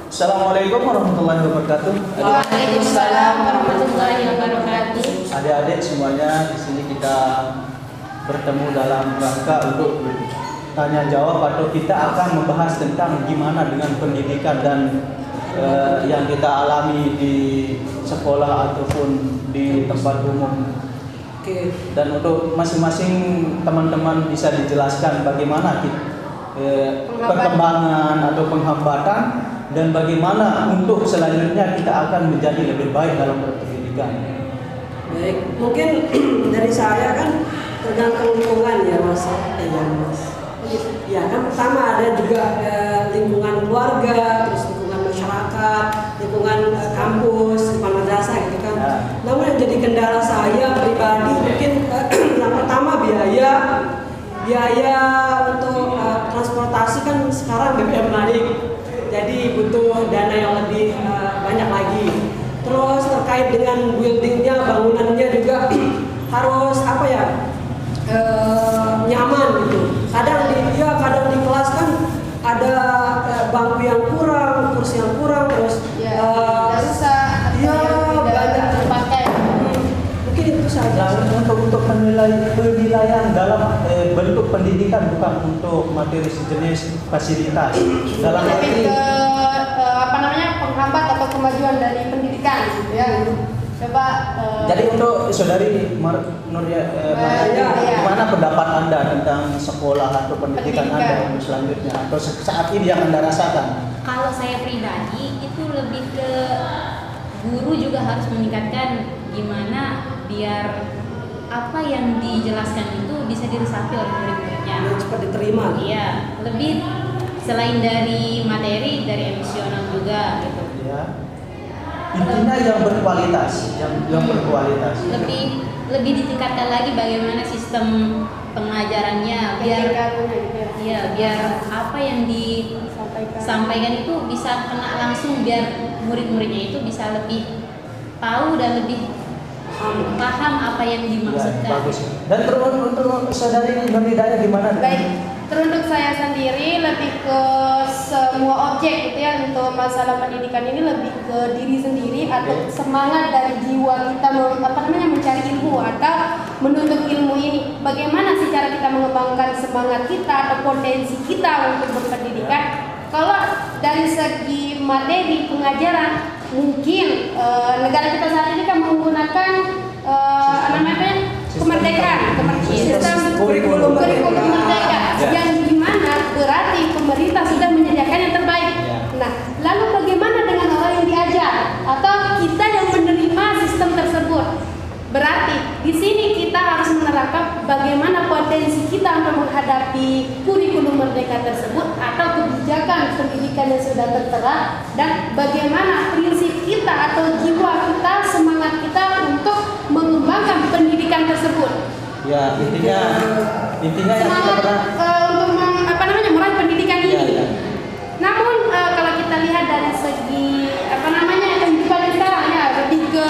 Assalamualaikum warahmatullahi wabarakatuh. Waalaikumsalam warahmatullahi wabarakatuh. Adik-adik semuanya, di sini kita bertemu dalam rangka untuk tanya jawab atau kita akan membahas tentang gimana dengan pendidikan dan yang kita alami di sekolah ataupun di tempat umum. Oke. Dan untuk masing-masing teman-teman bisa dijelaskan bagaimana perkembangan atau penghambatan dan bagaimana untuk selanjutnya kita akan menjadi lebih baik dalam berpendidikan. Baik, mungkin dari saya kan tergantung lingkungan ya Mas. Ya kan pertama ada juga lingkungan keluarga, terus lingkungan masyarakat, lingkungan kampus, lingkungan madrasah gitu kan. Ya. Namun yang jadi kendala saya pribadi mungkin yang pertama biaya untuk transportasi kan sekarang BBM naik, jadi butuh dana yang lebih banyak lagi. Terus terkait dengan buildingnya, bangunannya juga harus nyaman gitu. Kadang di kelas kan ada bangku yang kurang, kursi yang kurang, terus banyak terpakai. Mungkin itu saja. Untuk penilaian dalam bentuk pendidikan, bukan untuk materi sejenis fasilitas. Dalam Lebih arti ke penghambat atau kemajuan dari pendidikan gitu ya. Coba jadi untuk saudari Nuria, gimana pendapat Anda tentang sekolah atau pendidikan Anda untuk selanjutnya atau saat ini yang Anda rasakan? Kalau saya pribadi itu lebih ke guru juga harus meningkatkan gimana biar apa yang dijelaskan itu bisa diresapi oleh murid-muridnya. Yang cepat diterima. Iya, lebih selain dari materi, dari emosional juga gitu. Ya. Intinya yang berkualitas, yang berkualitas. Lebih ditingkatkan lagi bagaimana sistem pengajarannya biar apa yang disampaikan itu bisa kena langsung, biar murid-muridnya itu bisa lebih tahu dan lebih paham apa yang dimaksudkan. Ya, bagus. Dan terus untuk saudari Nurdaya gimana? baik, teruntuk saya sendiri lebih ke semua objek gitu ya, untuk masalah pendidikan ini lebih ke diri sendiri atau semangat dari jiwa kita mencari ilmu atau menuntut ilmu ini. Bagaimana sih cara kita mengembangkan semangat kita atau potensi kita untuk berpendidikan? Kalau dari segi materi pengajaran, mungkin negara kita saat ini kan menggunakan kemerdekaan, sistem kurikulum merdeka, yang dimana berarti pemerintah sudah menyediakan yang terbaik. Nah, lalu bagaimana dengan orang yang diajar atau kita yang menerima sistem tersebut? Berarti di sini kita harus menerapkan bagaimana potensi kita untuk menghadapi kurikulum merdeka tersebut atau kebijakan pendidikan yang sudah tertera, dan bagaimana prinsip kita atau jiwa kita, semangat kita untuk mengembangkan pendidikan tersebut. Ya, intinya yang kita Semangat pernah untuk meraih pendidikan ini. Ya. Namun kalau kita lihat dari segi kehidupan sekarang ya, lebih ke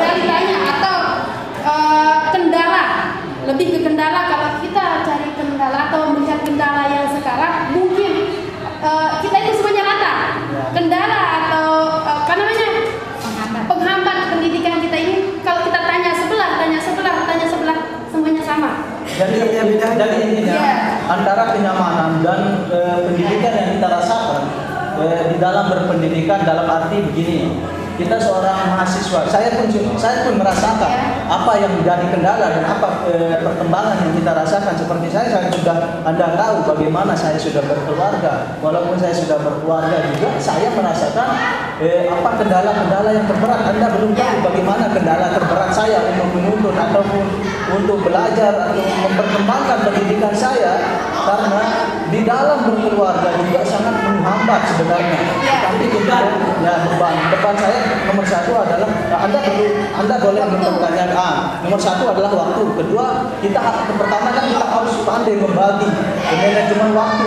realitanya atau kendala, lebih ke kendala. Kalau kita cari kendala atau melihat kendala yang sekarang, mungkin kita itu semuanya rata. Kendala atau penghambat pendidikan kita ini, kalau kita tanya sebelah, semuanya sama. Jadi intinya antara kenyamanan dan pendidikan yang kita rasakan di dalam berpendidikan, dalam arti begini, kita seorang mahasiswa, saya pun merasakan apa yang menjadi kendala dan apa perkembangan yang kita rasakan. Seperti saya sudah, Anda tahu bagaimana saya sudah berkeluarga. Walaupun saya sudah berkeluarga juga, saya merasakan apa kendala-kendala yang terberat. Anda belum tahu bagaimana kendala terberat saya untuk menuntut ataupun untuk belajar atau memperkembangkan pendidikan saya, karena di dalam berkeluarga juga sangat menghambat sebenarnya. Tapi beban saya nomor satu adalah Anda boleh mempertanyakan. Nomor satu adalah waktu. Kedua, pertama kan kita harus pandai membagi manajemen waktu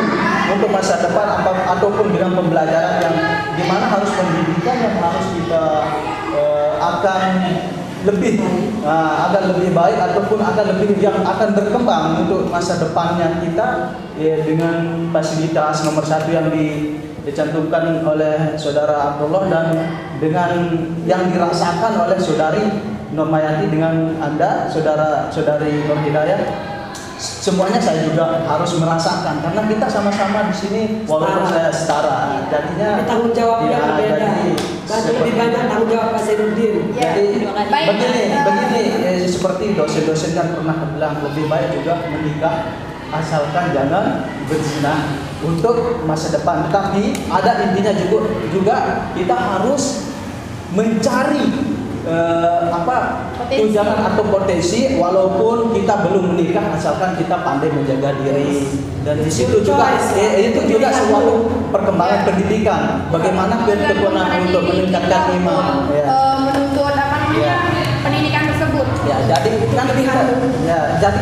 untuk masa depan ataupun dengan pembelajaran yang dimana harus pendidikan yang harus kita akan lebih agar lebih baik ataupun agar lebih yang akan berkembang untuk masa depannya kita dengan fasilitas nomor 1 yang dicantumkan oleh saudara Abdullah dan dengan yang dirasakan oleh saudari Nurmayati dengan Anda saudari Nur Hidayah. Semuanya saya juga harus merasakan karena kita sama-sama di sini walaupun saya setara jadinya tanggung jawabnya berbeda. Lebih banyak tanggung jawab Pak Zainuddin. Jadi begini seperti dosen-dosen kan pernah bilang lebih baik juga menikah asalkan jangan berzina untuk masa depan. Tetapi ada intinya juga kita harus mencari tunjangan atau potensi walaupun kita belum menikah asalkan kita pandai menjaga diri dan di situ juga itu juga suatu perkembangan pendidikan bagaimana kewenangan untuk meningkatkan iman menuntut pendidikan tersebut jadi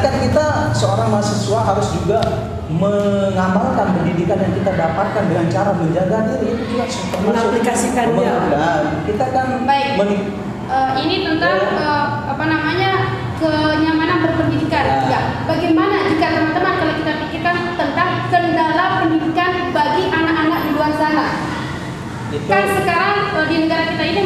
kan kita seorang mahasiswa harus juga mengamalkan pendidikan yang kita dapatkan dengan cara menjaga diri itu juga mengaplikasikannya. Kita kan ini tentang kenyamanan berpendidikan. Bagaimana jika teman-teman kalau kita pikirkan tentang kendala pendidikan bagi anak-anak di luar sana? Kan sekarang di negara kita ini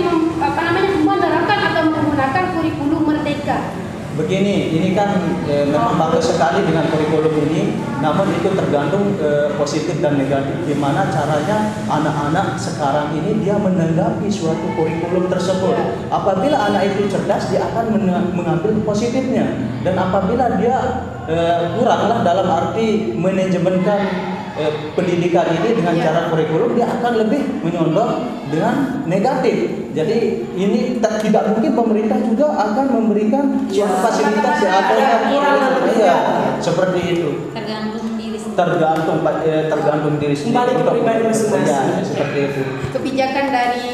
menerapkan atau menggunakan kurikulum merdeka. Begini, ini kan memang bagus sekali dengan kurikulum ini, namun itu tergantung positif dan negatif. Gimana caranya anak-anak sekarang ini dia menanggapi suatu kurikulum tersebut. Apabila anak itu cerdas, dia akan mengambil positifnya. Dan apabila dia kuranglah dalam arti manajemenkan pendidikan ini dengan cara kurikulum, dia akan lebih menyondong dengan negatif. Jadi ini tidak mungkin pemerintah juga akan memberikan suatu fasilitas seperti itu. Tergantung diri sendiri. Kembali ke pribadi masing-masing. Seperti itu. Kebijakan dari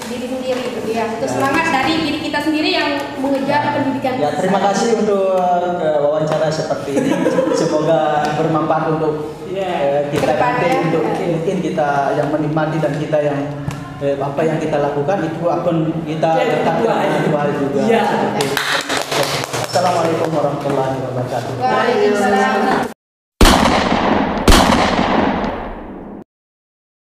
diri sendiri, itu semangat dari diri kita sendiri yang mengejar pendidikan. Terima kasih untuk wawancara seperti ini. Semoga bermanfaat untuk kita nanti untuk mungkin kita yang menikmati dan kita yang apa yang kita lakukan itu akan kita lakukan dua hari juga. Assalamualaikum warahmatullahi wabarakatuh. Waalaikumsalam.